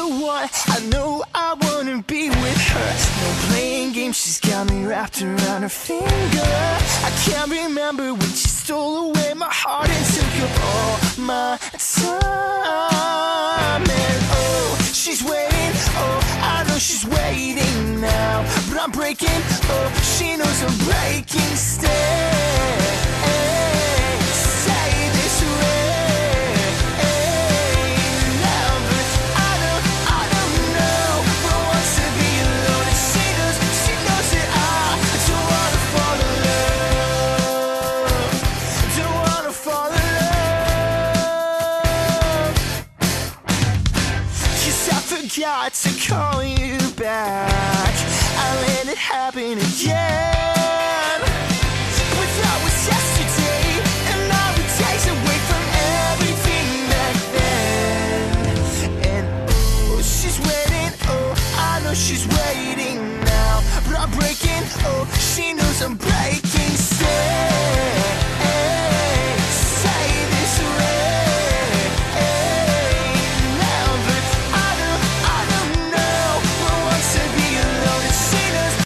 the one. I know I wanna be with her. No playing games, she's got me wrapped around her finger. I can't remember when she stole away my heart and took up all my time. And oh, she's waiting, oh, I know she's waiting now. But I'm breaking, oh, she knows I'm breaking still. Say this way now, but I don't know what it wants to be alone. And she knows that I don't wanna fall in love. Don't wanna fall in love. 'Cause I forgot to call you back. I let it happen again. But that was yesterday, and I would days away from everything back then. And oh, she's waiting, oh, I know she's waiting now. But I'm breaking, oh, she knows I'm breaking still.